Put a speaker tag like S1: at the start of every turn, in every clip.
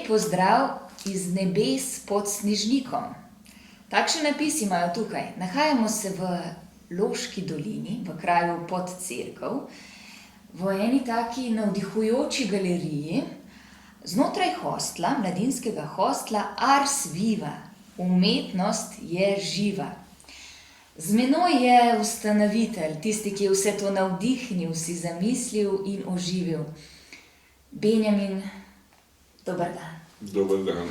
S1: pozdrav iz nebes pod Snežnikom. Takšen napis imajo tukaj. Nahajamo se v Loški dolini, v kraju pod Cerkev, v eni taki navdihujoči galeriji, znotraj hostla, mladinskega hostla Ars Viva, umetnost je živa. Z menoj je ustanovitelj, tisti, ki je vse to navdihnil, si zamislil in oživil. Benjamin, dober dan.
S2: Dober dan.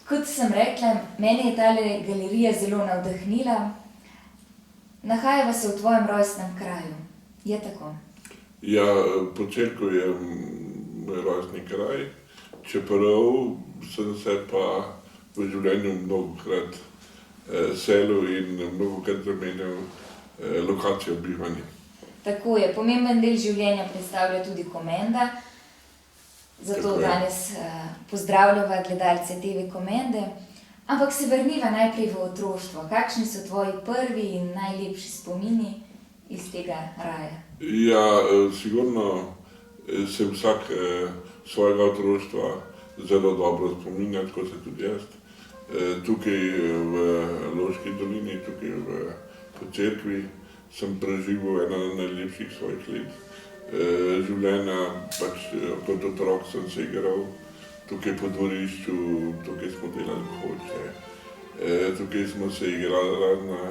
S1: Kot sem rekla, mene je tale galerija zelo navdihnila. Nahajava se v tvojem rojstnem kraju. Je tako?
S2: Ja, pod Cerkev je moj rojstni kraj, čeprav sem se pa v življenju mnogokrat selil in mnogokrat zamenjal lokacijo bivanja.
S1: Tako je, pomemben del življenja predstavlja tudi Komenda. Zato danes pozdravljava gledalce TV Komende. Ampak se vrniva najprej v otroštvo. Kakšni so tvoji prvi in najlepši spomini iz tega raja?
S2: Ja, sigurno se vsak svojega otroštva zelo dobro spominja, tako se tudi jaz. Tukaj v Loški dolini, tukaj po Cerkvi sem preživel ena najlepših svojih let življenja. Pač kot otrok sem se igral tukaj po dvorišču, tukaj smo delali koče, tukaj smo se igrali razne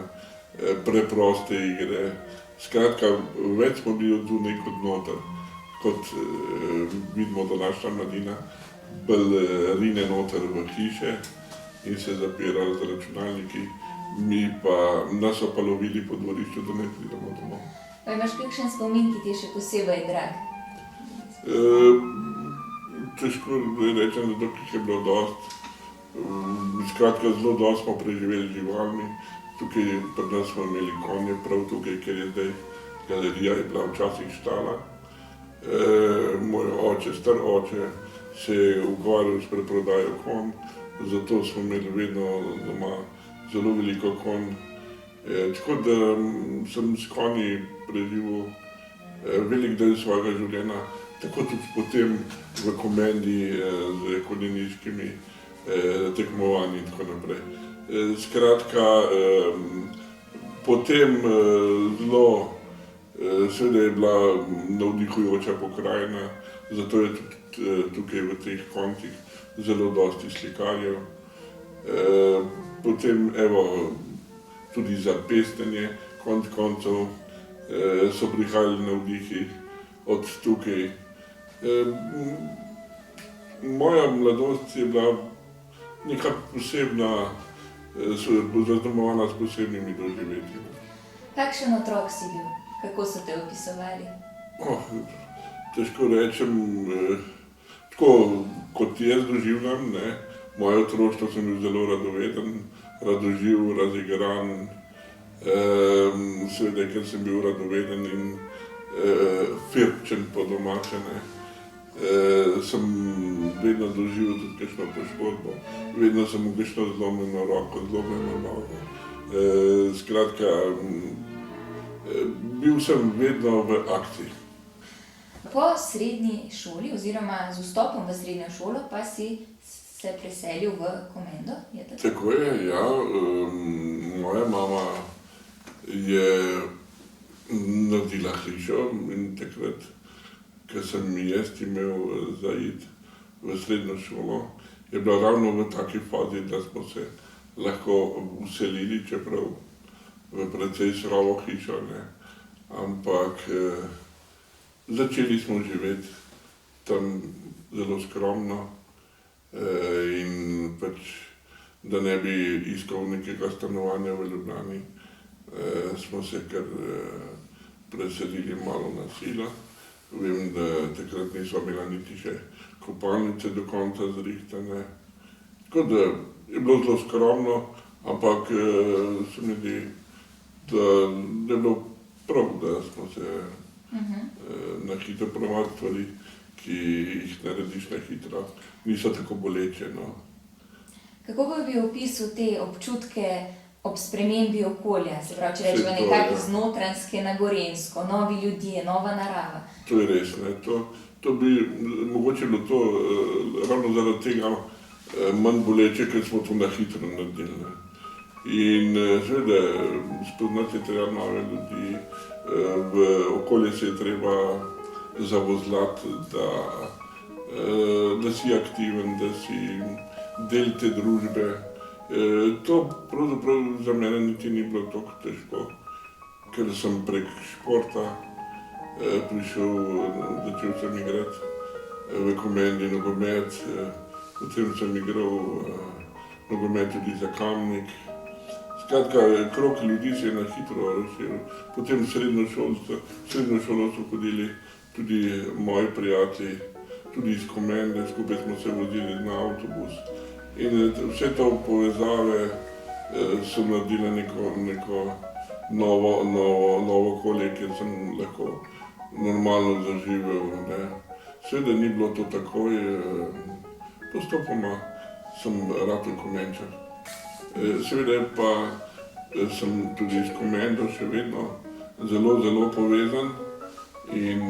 S2: preproste igre. Skratka, več smo bili od zunaj kot noter, kot vidimo današnja mladina, bolj rine noter v hiše in se zapirali z računalniki, nas so pa lovili po dvorišču, da ne pridemo domov.
S1: Pa imaš kakšen spomin, ki ti je še posebej drag?
S2: Težko rečem, zato ker je bilo dosti. Skratka, zelo dosti smo preživeli z živalmi. Tukaj pri nas smo imeli konje, prav tukaj, ker je zdaj galerija, je bila včasih štala. Moj oče, star oče, se je ukvarjal s preprodajo konj, zato smo imeli vedno doma zelo veliko konj. Tako da sem s konji preživel velik del svojega življenja, tako tudi potem v Komendi z konjeniškimi tekmovanji in tako naprej. Skratka, potem zelo, seveda je bila navdihujoča pokrajina, zato je tudi tukaj v teh koncih zelo dosti slikarjev. Potem, evo, tudi za pestenje, konec koncev so prihajali navdihi od tukaj. Moja mladost je bila neka posebna, zaznamovana s posebnimi doživetji.
S1: Kakšen otrok si bil? Kako so te opisovali?
S2: Težko rečem, tako kot jaz doživljam, moje otroštvo sem bil zelo radoveden, radoživ, razigran, seveda, ker sem bil radoveden in firčen po domače, sem vedno doživel tudi kakšno poškodbo, vedno sem imel kakšno zlomljeno roko, zlomljeno nogo. Skratka, bil sem vedno v akciji.
S1: Po srednji šoli oziroma z vstopom v srednjo šolo pa si se preselil v Komendo, je tako?
S2: Tako je, ja. Moja mama je naredila hišo in takrat, ko sem jaz imel za iti v srednjo šolo, je bila ravno v taki fazi, da smo se lahko vselili, čeprav v precej surovo hišo, ampak začeli smo živeti tam zelo skromno in pač, da ne bi iskal nekega stanovanja v Ljubljani, smo se kar preselili malo na silo. Vem, da takrat nismo imela niti še kopalnice do konca zrihtane. Tako da je bilo zelo skromno, ampak se mi zdi, da je bilo prav, da smo se na hitro prenavadili stvari, ki jih narediš na hitro, niso tako boleče.
S1: Kako bi opisal te občutke ob spremembi okolja, se pravi, če rečemo nekako z Notranjske na Gorenjsko, novi ljudje, nova narava?
S2: To je res, To bi mogoče bilo to ravno zaradi tega manj boleče, ker smo to na hitro naredili. Ne. In seveda spoznati je treba nove ljudi, v okolje se je treba zavozlati, da si aktiven, da si del te družbe. To pravzaprav za mene niti ni bilo tako težko, ker sem prek športa začel sem igrati v Komendi nogomet, potem sem igral nogomet tudi za Kamnik. Skratka, krog ljudi se je na hitro razširil. Potem srednjo šolo so hodili tudi moji prijatelji, tudi iz Komende, skupaj smo se vozili na avtobus. In vse to povezave so naredile neko novo okolje, kjer sem lahko normalno zaživel. Ne. Seveda ni bilo to takoj, postopoma sem ratal Komenčan. Seveda pa sem tudi s Komendo še vedno zelo povezan in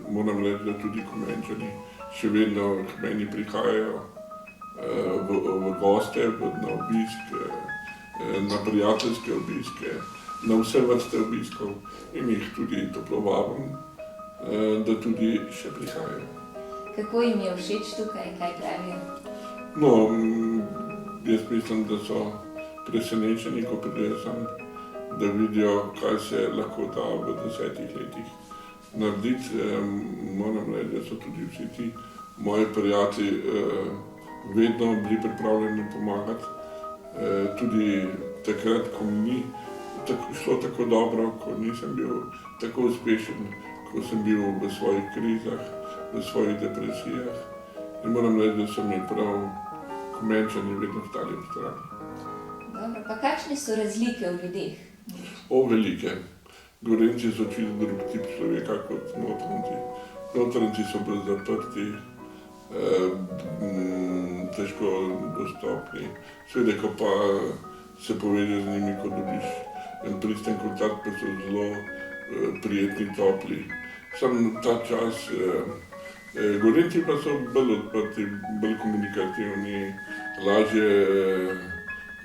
S2: moram reči, da tudi Komenčani še vedno k meni prihajajo v goste, na obisk, na prijateljske obiske, na vse vrste obiskov in jih tudi toplo vabim, da tudi še prihajajo.
S1: Kako jim je všeč tukaj, kaj pravijo?
S2: No, jaz mislim, da so presenečeni, ko pridejo sem, da vidijo, kaj se lahko da v 10 letih narediti. Moram reči, da so tudi vsi ti moji prijatelji vedno bili pripravljeni pomagati. Tudi takrat, ko mi ni šlo tako dobro, ko nisem bil tako uspešen, ko sem bil v svojih krizah, v svojih depresijah. In moram reči, da so mi prav Komenčani vedno stali v strani.
S1: Dobro, pa kakšne so razlike v ljudeh?
S2: Velike. Gorenjci so čisto drug tip človeka kot Notranjci. Notranjci so bolj zaprti, težko dostopni. Seveda, ko pa se povežeš z njimi, ko dobiš en pristen kontakt, pa so zelo prijetni, topli. Sam ta čas, Gorenjci pa so bolj odprti, bolj komunikativni,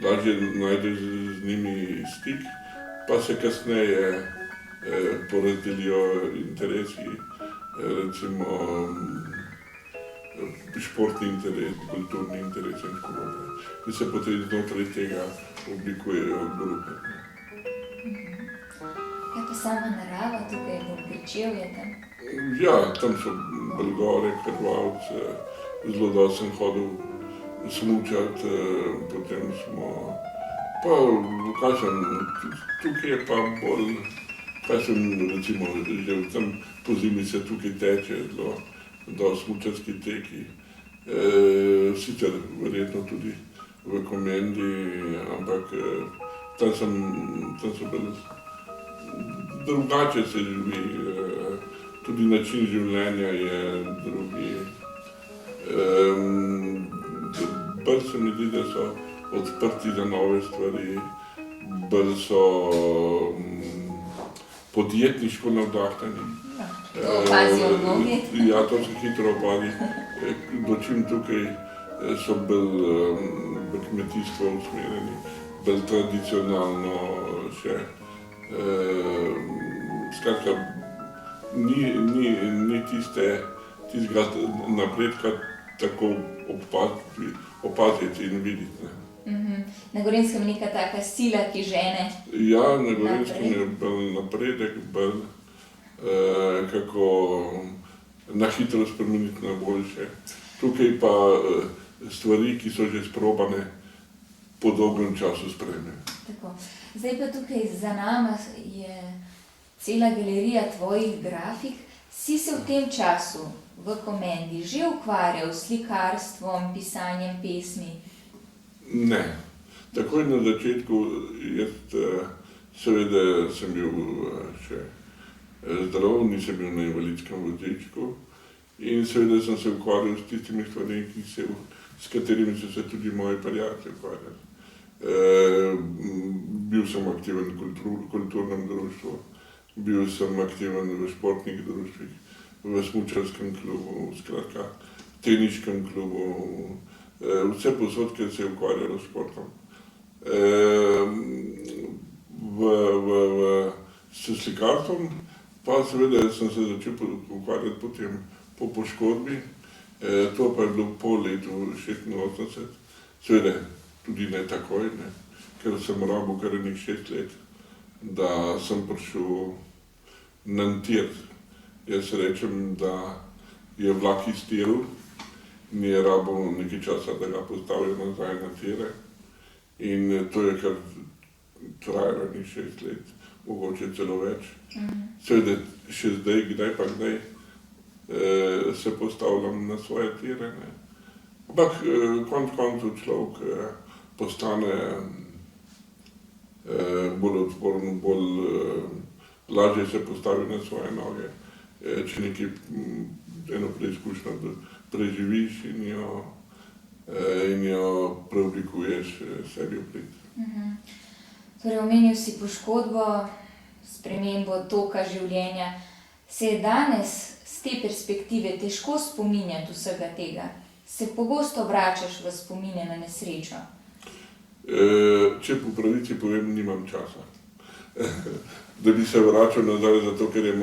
S2: lažje najdeš z njimi stik, pa se kasneje porazdelijo interesi, recimo športni interes, kulturni interes in tako naprej. In se potem znotraj tega oblikujejo grupe.
S1: Kaj pa sama narava tukaj, bolj Gričevje tam?
S2: Ja, tam so bolj gore, Krvavce, zelo dosti sem hodil smučati, potem smo, pa tukaj je pa bolj, kaj sem recimo že tam po zimi se tukaj teče zelo dosti smučarski teki. Sicer verjetno tudi v Komendi, ampak tam so bolj drugače se živi, tudi način življenja je drugi. Bolj se mi zdi, da so odprti za nove stvari, bolj so podjetniško navdahnjeni.
S1: To opazijo mnogi.
S2: Ja, to se hitro opazi. Dočim tukaj so bolj kmetijsko usmerjeni, bolj tradicionalno še. Skratka, ni tistega napredka tako opaziti in videti.
S1: Na Gorenjskem je neka taka sila, ki žene.
S2: Ja, na Gorenjskem je bolj napredek, bolj kako na hitro spremeniti na boljše. Tukaj pa stvari, ki so že sprobane, po dolgem času sprejmejo.
S1: Tako. Zdaj pa tukaj za nama je cela galerija tvojih grafik. Si se v tem času v Komendi že ukvarjal s slikarstvom, pisanjem pesmi?
S2: Ne. Takoj na začetku, seveda sem bil še zdrav, nisem bil na invalidskem vozičku in seveda sem se ukvarjal s tistimi stvarmi, s katerimi so se tudi moji prijatelji ukvarjali. Bil sem aktiven v kulturnem društvu, bil sem aktiven v športnih društvih, v smučarskem klubu, skratka, v teniškem klubu, vse posod, kjer se je ukvarjalo s športom. S slikarstvom pa seveda sem se začel ukvarjati potem po poškodbi, to pa je bilo po letu 86, seveda tudi ne takoj, ne, ker sem rabil kar enih 6 let, da sem prišel na tir. Jaz rečem, da je vlak iztiril in je rabil nekaj časa, da ga postavijo nazaj na tire. In to je kar trajalo enih 6 let, mogoče celo več. Seveda še zdaj, kdaj pa kdaj, se postavljam na svoje tire. Ne. Ampak konec koncev človek postane bolj odporen, lažje se postavi na svoje noge, če nekaj eno preizkušnjo preživiš in jo preoblikuješ sebi v prid.
S1: Torej, omenil si poškodbo, spremembo toka življenja. Se je danes z te perspektive težko spominjati vsega tega? Se pogosto vračaš v spomine na nesrečo?
S2: Če po pravici povem, nimam časa. Da bi se vračal nazaj, zato ker je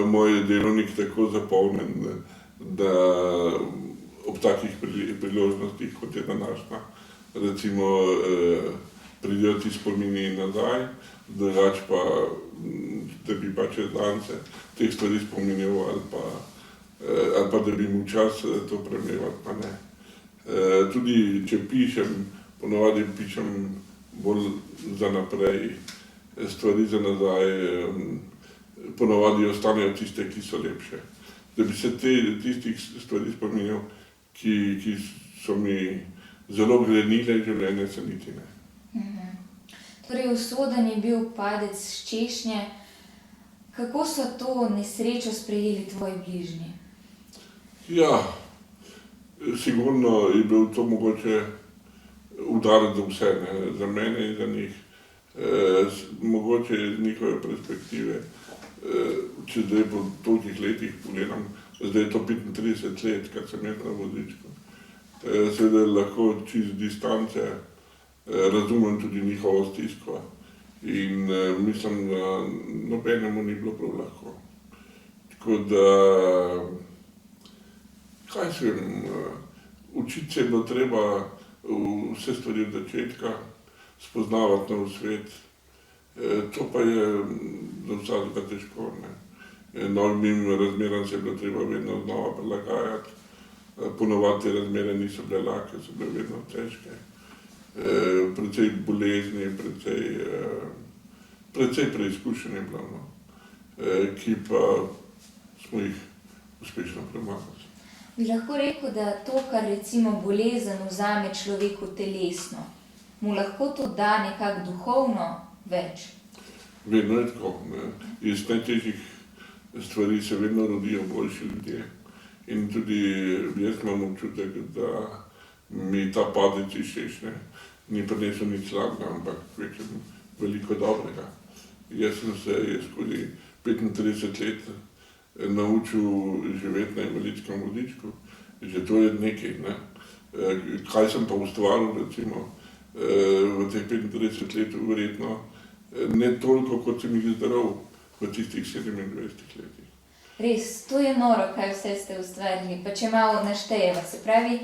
S2: moj delovnik tako zapolnjen, da ob takih priložnostih, kot je današnja, recimo pridejo ti spomini nazaj, drugače pa, da bi pa čez dan se teh stvari spominjal ali pa da bi imel čas to premlevati, pa ne. Tudi če pišem, ponavadi pišem bolj za naprej, stvari za nazaj, ponavadi ostanejo tiste, ki so lepše. Da bi se tistih stvari spominjal, ki so mi zelo grenile življenje, se niti ne.
S1: Torej, usoden je bil padec s češnje. Kako so to nesrečo sprejeli tvoji bližnji?
S2: Ja, sigurno je bil to mogoče udarec za vse, ne, za mene in za njih. Mogoče iz njihove perspektive, če zdaj po tolikih letih pogledam, zdaj je to 35 let, kar sem jaz na vozičku. Seveda lahko čez distance razumem tudi njihovo stisko in mislim, da nobenemu ni bilo prav lahko. Tako da, kaj se vem, učiti se je bilo treba vse stvari od začetka, spoznavati nov svet, to pa je za vsakega težko, ne. Novim razmeram se je bilo treba vedno znova prilagajati, ponovadi te razmere niso bile lahke, so bile vedno težke. Precej bolezni, precej preizkušenj je bilo, no, ki pa smo jih uspešno premagali.
S1: Bi lahko rekel, da to, kar recimo bolezen vzame človeku telesno, mu lahko to da nekako duhovno več?
S2: Vedno je tako, ne. Iz najtežjih stvari se vedno rodijo boljši ljudje. In tudi jaz imam občutek, da mi ta padec iz češnje ni prinesel nič slabega, ampak kvečjemu veliko dobrega. Jaz sem se skozi 35 let naučil živeti na invalidskem vozičku, že to je nekaj, ne. Kaj sem pa ustvaril, recimo, v teh 35 let, verjetno ne toliko, kot sem jih zdrav v tistih 27 letih.
S1: Res, to je noro, kaj vse ste ustvarili. Pa če malo naštejeva, se pravi,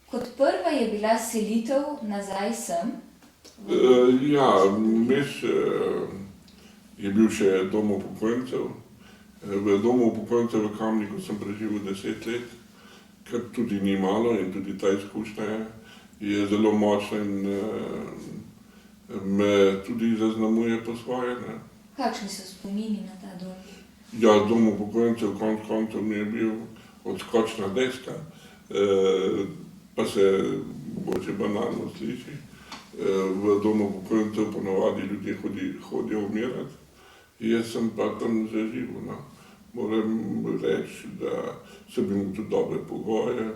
S1: kot prva je bila selitev nazaj sem?
S2: Ja, vmes je bil še dom upokojencev. V domu upokojencev v Kamniku sem preživel 10 let, kar tudi ni malo in tudi ta izkušnja je zelo močna in me tudi zaznamuje po svoje, ne.
S1: Kakšni so spomini na ta dom?
S2: Ja, dom upokojencev konec koncev mi je bil odskočna deska, pa se mogoče banalno sliši. V domu upokojencev ponavadi ljudje hodijo umirati, jaz sem pa tam zaživel, no. Moram reči, da sem imel tudi dobre pogoje,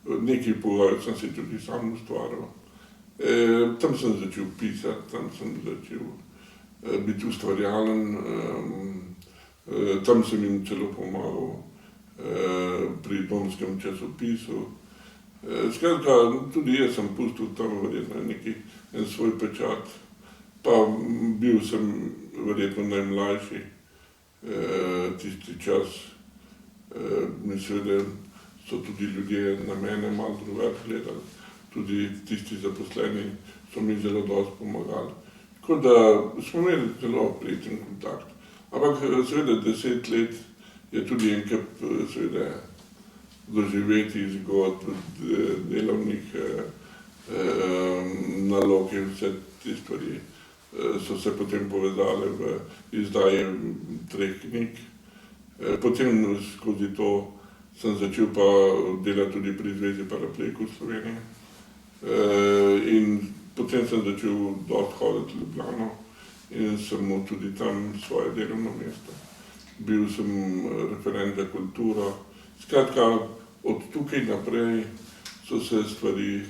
S2: nekaj pogojev sem si tudi sam ustvaril. Tam sem začel pisati, tam sem začel biti ustvarjalen, Tam sem jim celo pomagal pri domskem časopisu. Skratka, tudi jaz sem pustil tam verjetno en svoj pečat, pa bil sem verjetno najmlajši tisti čas. Seveda so tudi ljudje na mene malo drugače gledali, tudi tisti zaposleni so mi zelo dosti pomagali. Tako da smo imeli zelo prijeten kontakt. Ampak seveda 10 let je tudi en kup seveda doživeti zgodb, delovnih nalog in vse te stvari so se potem povezale v izdaje 3 knjig. Potem skozi to sem začel pa delati tudi pri Zvezi paraplegikov Slovenije. In potem sem začel dosti hoditi v Ljubljano in sem imel tudi tam svoje delovno mesto. Bil sem referent za kulturo. Skratka, od tukaj naprej so se stvari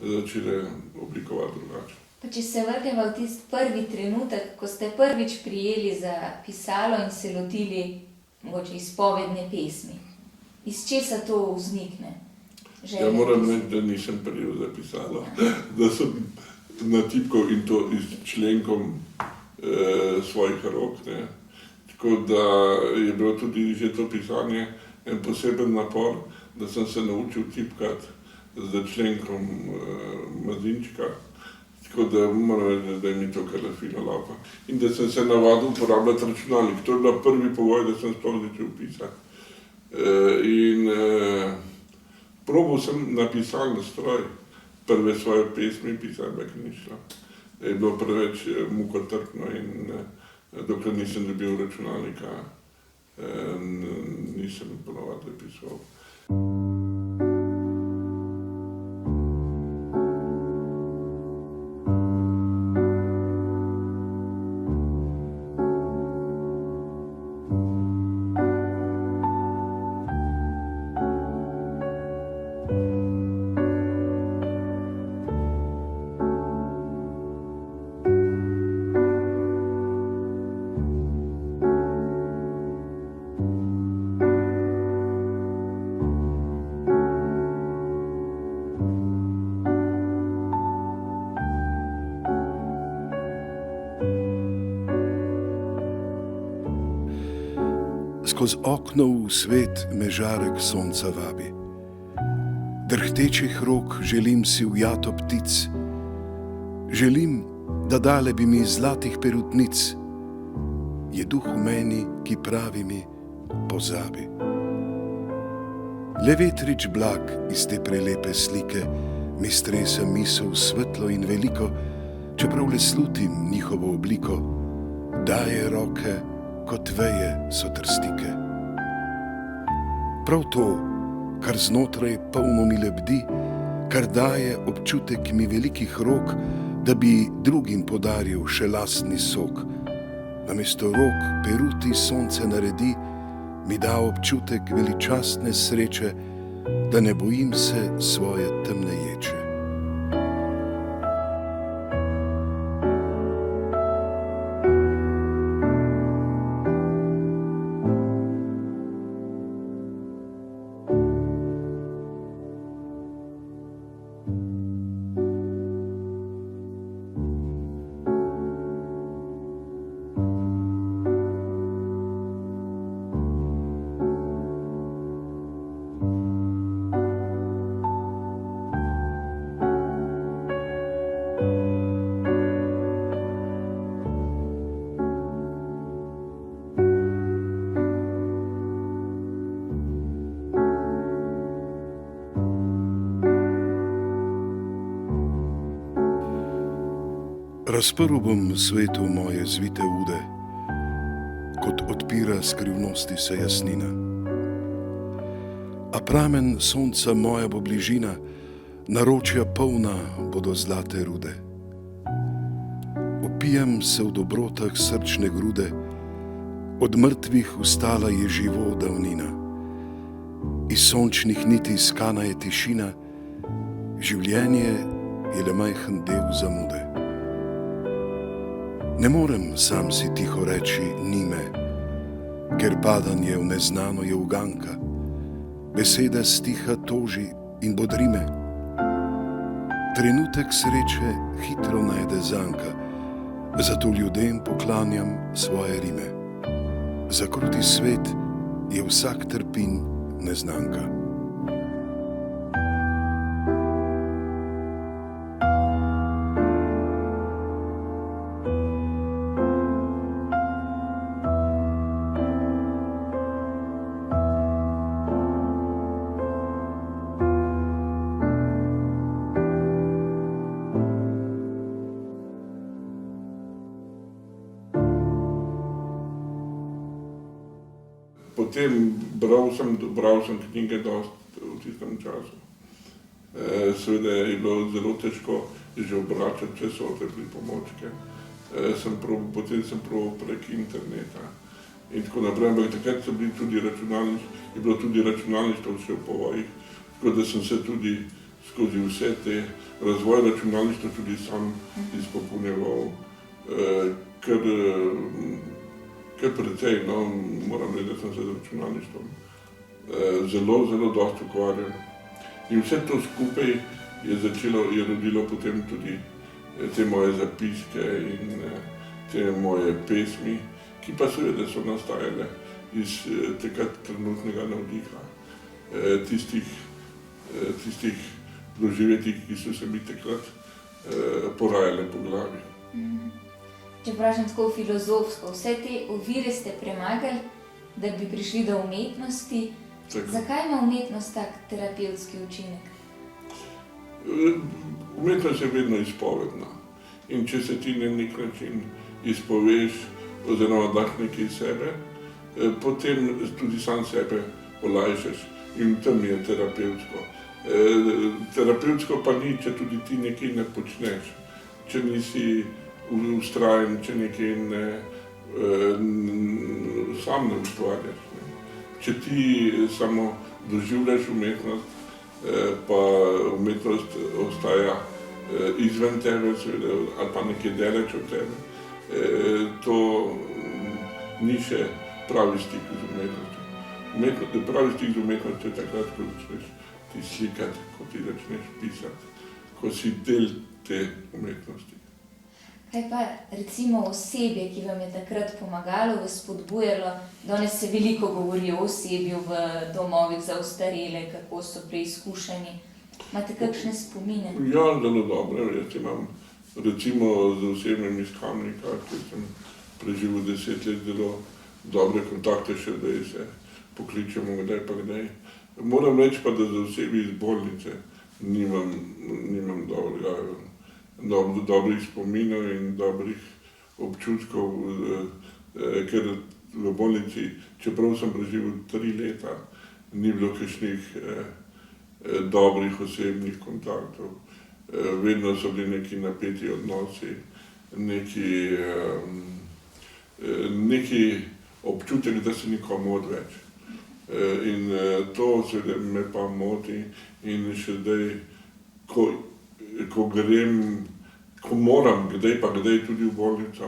S2: začele oblikovati drugače.
S1: Pa če se vrnemo v tisti prvi trenutek, ko ste prvič prijeli za pisalo in se lotili mogoče izpovedne pesmi. Iz česa to vznikne?
S2: Ja, moram reči, da nisem prijel za pisalo, da sem natipkal in to iz členkom svojih rok. Ne. Tako da je bilo tudi že to pisanje en poseben napor, da sem se naučil tipkati z členkom mladinčka. Tako da moram reči, da je mi to kar fino lapa. In da sem se navadil uporabljati računalnik. To je bil prvi pogoj, da sem sploh začel pisati. In probal sem na pisalni stroj prve svoje pesmi pisati, ampak ni šlo. Je bilo preveč mukotrpno in dokler nisem dobil računalnika, nisem ponovadi pisal.
S3: Skoz okno v svet me žarek sonca vabi. Drhtečih rok želim si ujato ptic. Želim, da dale bi mi zlatih perutnic. Je duh v meni, ki pravi mi, pozabi. Le vetrič blag iz te prelepe slike mi stresa misel svetlo in veliko, čeprav le slutim njihovo obliko, daje roke, kot veje so trstike. Prav to, kar znotraj polno mi lebdi, kar daje občutek mi velikih rok, da bi drugim podaril še lastni sok. Namesto rok peruti sonce naredi, mi da občutek veličastne sreče, da ne bojim se svoje temne ječe. Razprl bom svetu moje zvite ude, kot odpira skrivnosti se jasnina. A pramen sonca moja bo bližina, naročja polna bodo zlate rude. Opijem se v dobrotah srčne grude, od mrtvih vstala je živo davnina. Iz sončnih niti skana je tišina, življenje je le majhen del zamude. Ne morem sam si tiho reči ni me, ker padanje v neznano je uganka. Beseda stiha toži in bodri me. Trenutek sreče hitro najde zanka, zato ljudem poklanjam svoje rime. Za kruti svet je vsak trpin neznanka.
S2: Potem bral sem knjige dosti v tistem času. Seveda je bilo zelo težko že obračati vse sorte pripomočke. Potem sem probal prek interneta in tako naprej, ampak takrat so bili tudi je bilo tudi računalništvo vse v povojih, tako da sem se tudi skozi vse te razvoj računalništva tudi sam izpopolnjeval, kar precej, no, moram reči, da sem se z računalništvom zelo dosti ukvarjal. In vse to skupaj je rodilo potem tudi te moje zapiske in te moje pesmi, ki pa seveda so nastajale iz tega trenutnega navdiha, tistih doživetij, ki so se mi takrat porajale po glavi.
S1: Če vprašam tako filozofsko, vse te ovire ste premagali, da bi prišli do umetnosti.
S2: Tako.
S1: Zakaj ima umetnost tak terapevtski učinek?
S2: Umetnost je vedno izpovedna in če se ti na nek način izpoveš oziroma daš nekaj iz sebe, potem tudi sam sebe olajšaš in tam je terapevtsko. Terapevtsko pa ni, če tudi ti nekaj ne počneš, če nisi vztrajen, če nekaj sam ne ustvarjaš. Če ti samo doživljaš umetnost, pa umetnost ostaja izven tebe, seveda, ali pa nekaj daleč od tebe, to ni še pravi stik z umetnostjo. Pravi stik z umetnostjo je takrat, ko začneš ti slikati, ko ti začneš pisati, ko si del te umetnosti.
S1: Kaj pa recimo osebje, ki vam je takrat pomagalo, vas spodbujalo? Danes se veliko govori o osebju v domovih za ostarele, kako so preizkušeni. Imate kakšne spomine?
S2: Ja, zelo dobre. Jaz imam recimo z osebnim iz Kamnika, kjer sem preživel 10 let, zelo dobre kontakte, še zdaj se pokličemo kdaj pa kdaj. Moram reči pa, da za osebi iz bolnice nimam dobrih spominov in dobrih občutkov, ker v bolnici, čeprav sem preživel 3 leta, ni bilo kakšnih dobrih osebnih kontaktov. Vedno so bili neki napeti odnosi, neki občutek, da se nikomu odveč. In to seveda me pa moti in še zdaj, ko moram, kdaj pa kdaj tudi v bolnico,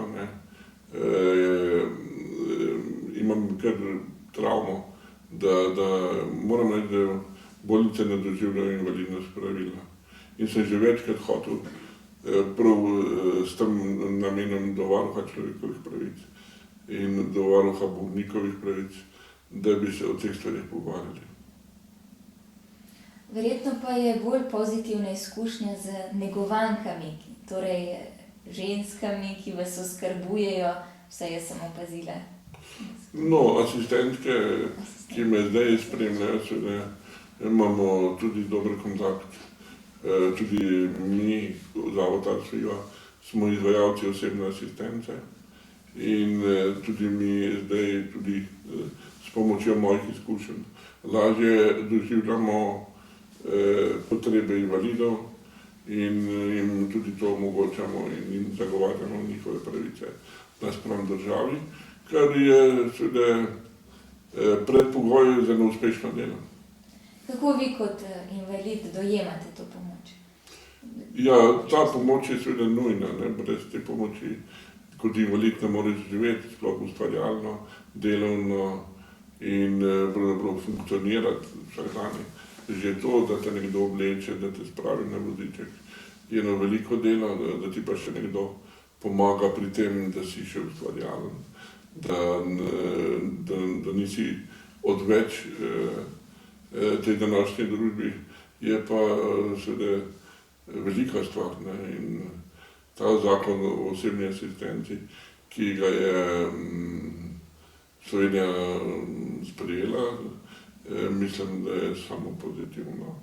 S2: imam kar travmo, da moram reči, da bolnice ne doživljajo invalidnost pravilno. In sem že večkrat hotel prav s tem namenom do varuha človekovih pravic in do varuha bolnikovih pravic, da bi se o teh stvarih pogovarjali.
S1: Verjetno pa je bolj pozitivna izkušnja z negovankami, torej ženskami, ki vas oskrbujejo, vsaj jaz sem opazila.
S2: No, asistentke, ki me zdaj spremljajo, seveda imamo tudi dober kontakt. Tudi mi, Zavod Sviva, smo izvajalci osebne asistence in tudi mi zdaj tudi s pomočjo mojih izkušenj lažje doživljamo potrebe invalidov in jim tudi to omogočamo in jim zagovarjamo njihove pravice naspram državi, kar je seveda predpogoj za neuspešno delo.
S1: Kako vi kot invalid dojemate to pomoč?
S2: Ja, ta pomoč je seveda nujna, brez te pomoči kot invalid ne moreš živeti, sploh ustvarjalno, delovno in pravzaprav funkcionirati vsak dan. Že to, da te nekdo obleče, da te spravi na voziček, je eno veliko delo, da ti pa še nekdo pomaga pri tem, da si še ustvarjalen, da nisi odveč tej današnji družbi, je pa seveda velika stvar. Ne? In ta zakon o osebni asistenci, ki ga je Slovenija sprejela, mislim, da je samo pozitivno.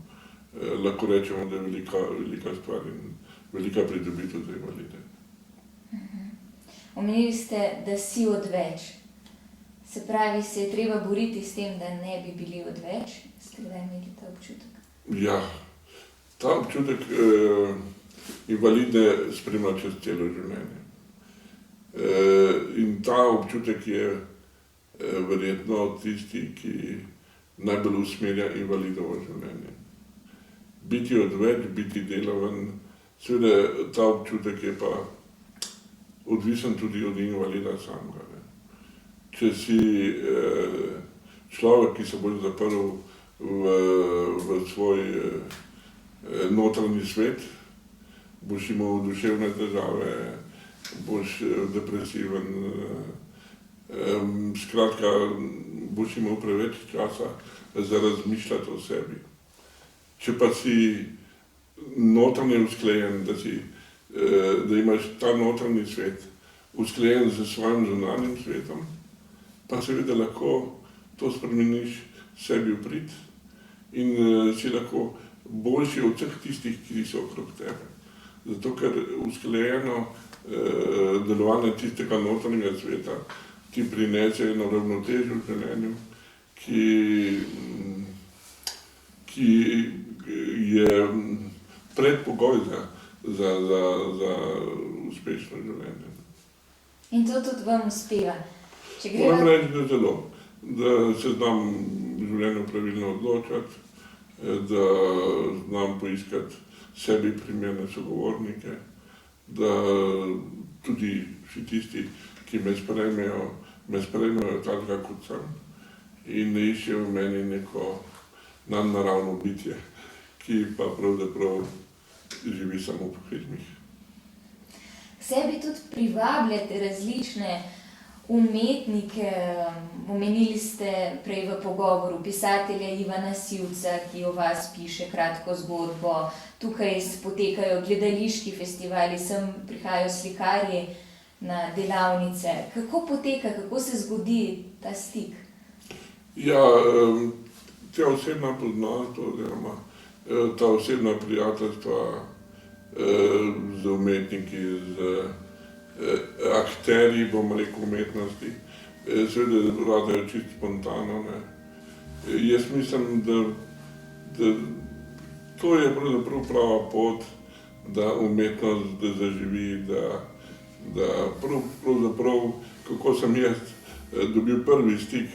S2: Lahko rečemo, da je velika stvar in velika pridobitev za invalide.
S1: Omenili ste, da si odveč. Se pravi, se je treba boriti s tem, da ne bi bili odveč? Ste kdaj imeli ta občutek?
S2: Ja, ta občutek invalide spremlja čez celo življenje. In ta občutek je verjetno tisti, ki najbolj usmerja invalidovo življenje. Biti odveč, biti delaven, seveda ta občutek je pa odvisen tudi od invalida samega. Če si človek, ki se bo zaprl v svoj notranji svet, boš imel duševne težave, boš depresiven, skratka, boš imel preveč časa za razmišljati o sebi. Če pa si notranje usklajen, da imaš ta notranji svet usklajen z svojim zunanjim svetom, pa seveda lahko to spremeniš sebi v prid in si lahko boljši od vseh tistih, ki so okrog tebe. Zato, ker usklajeno delovanje tistega notranjega sveta ti prinese eno ravnotežje v življenju, ki je predpogoj za uspešno življenje.
S1: In to tudi vam uspeva.
S2: Moram reči, da zelo, da se znam v življenju pravilno odločati, da znam poiskati sebi primerne sogovornike, da tudi vsi tisti, ki me sprejmejo takega, kot sem, in ne iščejo v meni neko nadnaravno bitje, ki pa pravzaprav živi samo v filmih.
S1: K sebi tudi privabljate različne umetnike, omenili ste prej v pogovoru pisatelja Ivana Sivca, ki o vas piše kratko zgodbo, tukaj potekajo gledališki festivali, sem prihajajo slikarji na delavnice. Kako poteka, kako se zgodi ta stik?
S2: Ja, ta osebna poznanstva oziroma ta osebna prijateljstva z umetniki, z akterji, bom rekel, umetnosti, seveda radejo čisto spontano. Ne. Jaz mislim, da to je pravzaprav prava pot, da umetnost zaživi, da pravzaprav, kako sem jaz dobil prvi stik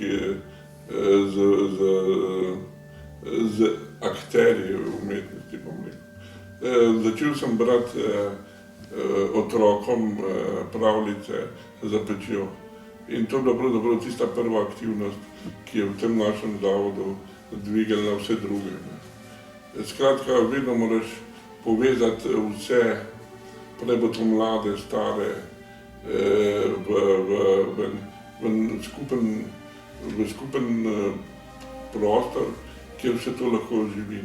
S2: z akterji umetnosti, bom rekel. Začel sem brati otrokom pravljice za pečjo. In to je bila pravzaprav tista prva aktivnost, ki je v tem našem zavodu dvigala vse druge. Skratka, vedno moraš povezati vse, prej bo to mlade, stare, v skupen prostor, kjer vse to lahko živi.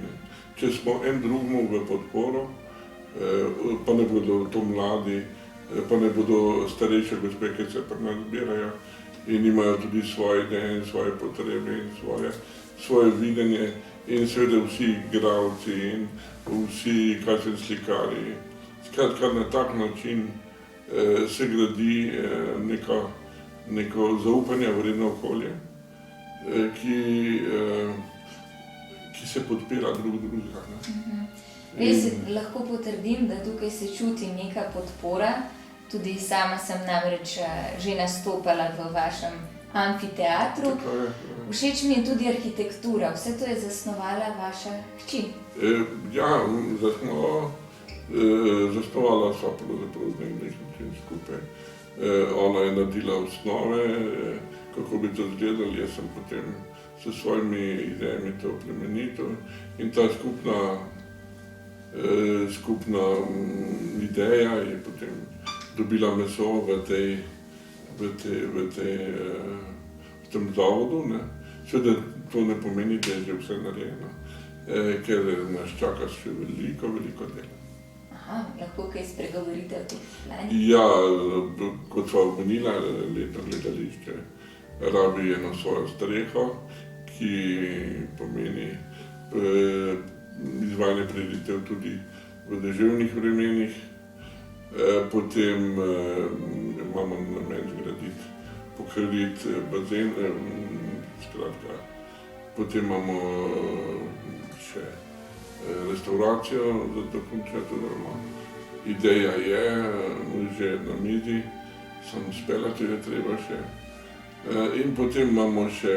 S2: Če smo en drugemu v podporo, pa ne bodo to mladi, pa ne bodo starejše gospe, ki se pri nas zbirajo in imajo tudi svoje ideje in svoje potrebe in svoje videnje in seveda vsi igralci in vsi slikarji. Skratka, na tak način se gradi neko zaupanje vredno okolje, ki se podpira drug drugega.
S1: Res lahko potrdim, da tukaj se čuti neka podpora. Tudi sama sem namreč že nastopala v vašem amfiteatru. Všeč mi je tudi arhitektura. Vse to je zasnovala vaša hči.
S2: Ja, zasnovala Zasnovala sva pravzaprav na nek način skupaj. Ona je naredila osnove, kako bi to izgledalo, jaz sem potem s svojimi idejami to oplemenitil in ta skupna ideja je potem dobila meso v tem zavodu. Ne. Seveda to ne pomeni, da je že vse narejeno, ker nas čaka še veliko dela.
S1: Aha, lahko kaj spregovorite o teh planih?
S2: Ja, kot sva omenila, letno gledališče rabi eno svojo streho, ki pomeni izvajanje prireditev tudi v deževnih vremenih. Potem imamo namen zgraditi, pokriti bazen, skratka. Potem imamo še restauracijo za dokončati, oziroma ideja je že na mizi, samo speljati je treba še. In potem imamo še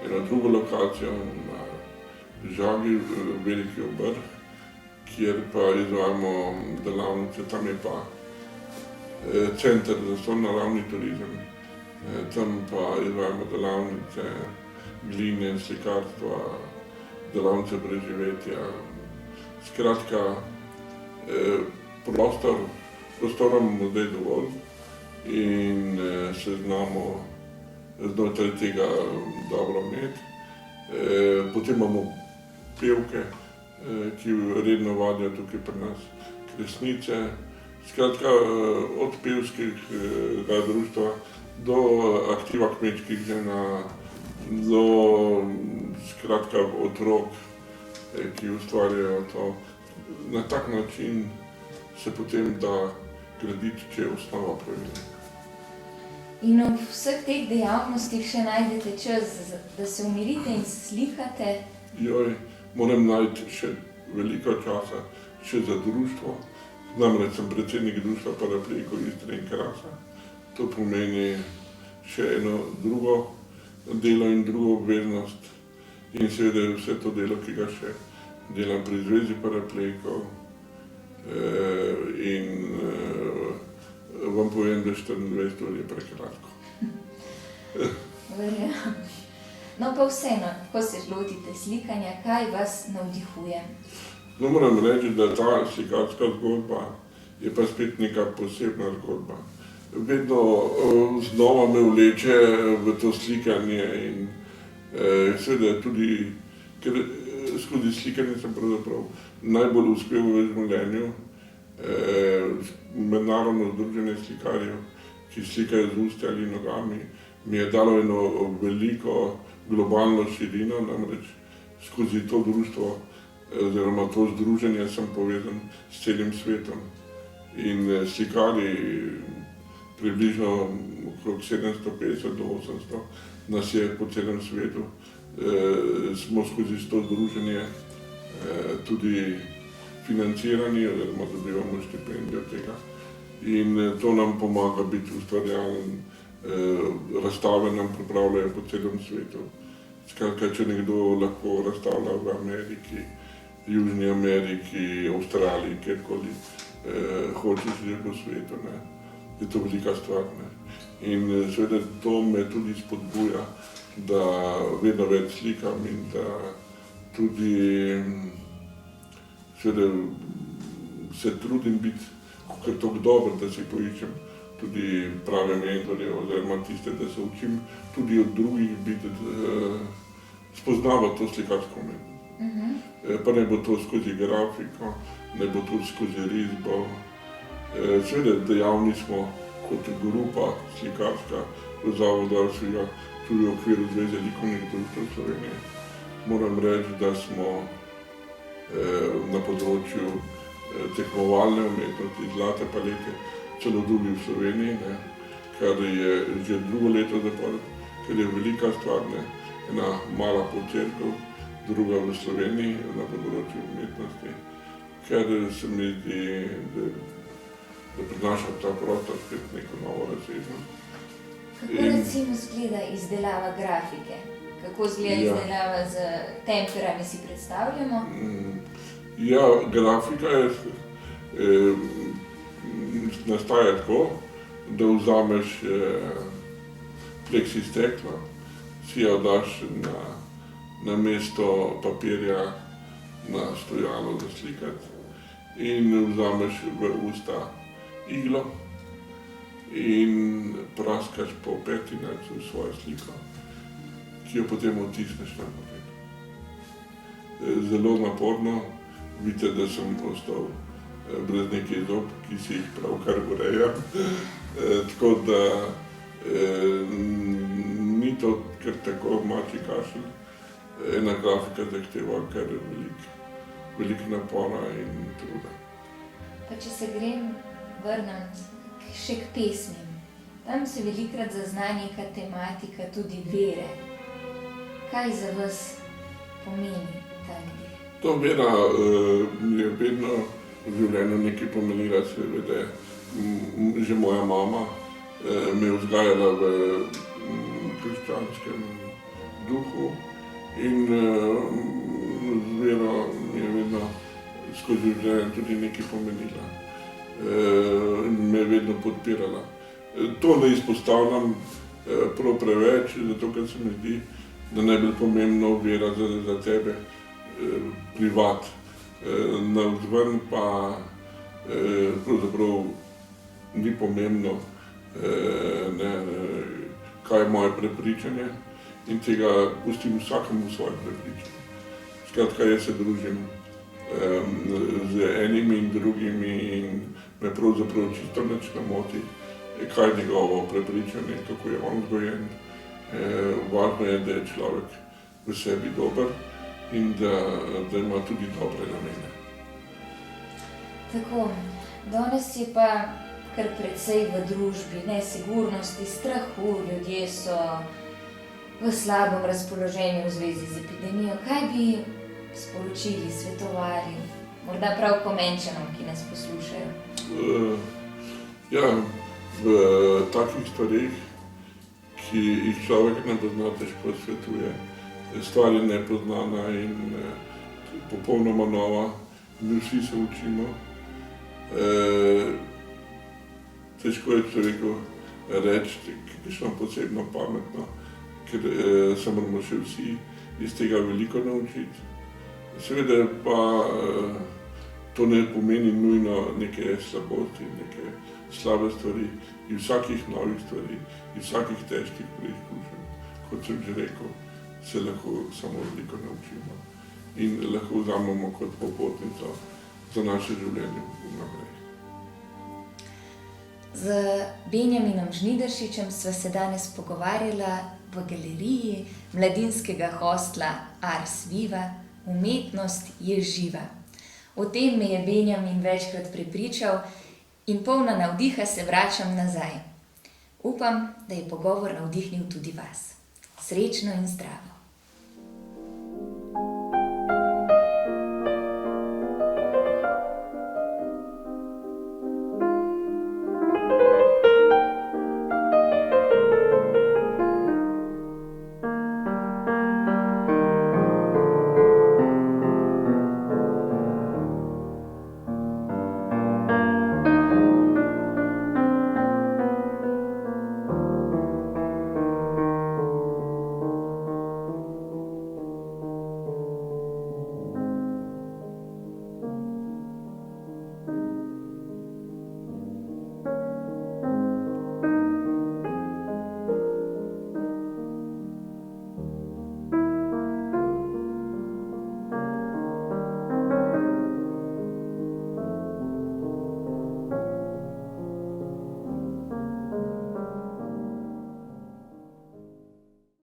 S2: eno drugo lokacijo na Žagi, Veliki Obrh, kjer pa izvajamo delavnice, tam je pa center za sonaravni turizem, tam pa izvajamo delavnice gline, slikarstva, delavnice preživetja. Skratka, prostora imamo zdaj dovolj in se znamo znotraj tega dobro imeti. Potem imamo pevke, ki redno vadijo tukaj pri nas kresnice. Skratka, od pevskega društva do aktiva kmečkih žena, do skratka otrok, ki ustvarjajo to. Na tak način se potem da graditi, če je osnova pravilna.
S1: In v vseh teh dejavnostih še najdete čas, da se umirite in slikate?
S2: Joj, moram najti še veliko časa še za društvo. Namreč sem predsednik društva paraplegikov Istre in Krasa. To pomeni še eno drugo delo in drugo obveznost. In seveda vse to delo, ki ga še delam pri Zvezi paraplegikov. Vam povem, da 24 ur je prekratko.
S1: Verjamem. No pa vseeno, ko se lotite slikanja, kaj vas navdihuje?
S2: No, moram reči, da ta slikarska zgodba je pa spet neka posebna zgodba. Vedno znova me vleče v to slikanje in seveda tudi, ker skozi slikanje sem pravzaprav najbolj uspel v življenju. Mednarodno združenje slikarjev, ki slikajo z usti ali nogami, mi je dalo eno veliko globalno širino, namreč skozi to društvo oziroma to združenje sem povezan s celim svetom. In slikarji, približno okrog 750 do 800 nas je po celem svetu, smo skozi to združenje tudi financirani oziroma dobivamo štipendijo tega. In to nam pomaga biti ustvarjalen, razstave nam pripravljajo po celem svetu. Skratka, če nekdo lahko razstavlja v Ameriki, Južni Ameriki, Avstraliji, kjerkoli hočeš že po svetu, ne, je to velika stvar. Ne. In seveda to me tudi spodbuja, da vedno več slikam in da tudi seveda se trudim biti kakor tako dober, da si poiščem tudi prave mentorje oziroma tiste, da se učim tudi od drugih biti, spoznavati to slikarsko umetnost. Pa ne bo to skozi grafiko, ne bo to skozi risbo. Seveda dejavni smo kot grupa slikarska v Zavodu Arsvija, tudi v okviru Zveze likovnih društev Slovenije. Moram reči, da smo na področju tekmovalne umetnosti, zlate palete, celo drugi v Sloveniji, ne, kar je že drugo leto zapored, ker je velika stvar, ne, ena mala podcerkev, druga v Sloveniji na področju umetnosti, ker se mi zdi, da prinaša ta prostor spet neko novo razsežnost.
S1: Kako recimo izgleda izdelava grafike? Kako izgleda izdelava z temperami, si predstavljamo?
S2: Ja, grafika je nastaja tako, da vzameš pleksisteklo, si jo daš na mesto papirja na stojalo za slikati in vzameš v usta iglo in praskaš po petinacu svojo sliko, ki jo potem odtisneš na papir. Zelo naporno, vidite, da sem ostal brez nekaj zob, ki si jih pravkar urejam. Tako da ni to kar tako mačji kašelj. Ena grafika zahteva kar veliko napora in truda.
S1: Pa če se grem vrniti še k pesmim, tam se velikokrat zazna neka tematika tudi vere. Kaj za vas pomeni ta del?
S2: To vera mi je vedno v življenju nekaj pomenila, seveda. Že moja mama me je vzgajala v krščanskem duhu in z vero mi je vedno skozi življenje tudi nekaj pomenila. Me je vedno podpirala. To ne izpostavljam prav preveč, zato ker se mi zdi, da najbolj pomembno vera za tebe privat. Navzven pa pravzaprav ni pomembno, kaj je moje prepričanje in tega pustim vsakemu svoje prepričanje. Skratka, jaz se družim z enimi in drugimi in me pravzaprav čisto nič ne moti, kaj je njegovo prepričanje, kako je on vzgojen. Važno je, da je človek v sebi dober in da ima tudi dobre namene.
S1: Tako, danes je pa kar precej v družbi nesigurnosti, strahu, ljudje so v slabem razpoloženju v zvezi z epidemijo. Kaj bi sporočili, svetovali, morda prav Komenčanom, ki nas poslušajo?
S2: Ja, v takih stvarih, ki jih človek ne pozna, težko svetuje. Stvar je nepoznana in popolnoma nova, mi vsi se učimo. Težko je človeku reči, kakšno posebno pametno, ker se moramo še vsi iz tega veliko naučiti. Seveda pa to ne pomeni nujno neke slabosti, neke slabe stvari. In vsakih novih stvari, in vsakih težkih preizkušenj, kot sem že rekel, se lahko samo veliko naučimo in lahko vzamemo kot popotnico za naše življenje naprej.
S1: Z Benjaminom Žnidaršičem sva se danes pogovarjala v galeriji mladinskega hostla Ars Viva Umetnost je živa. O tem me je Benjamin večkrat prepričal in polna navdiha se vračam nazaj. Upam, da je pogovor navdihnil tudi vas. Srečno in zdravo!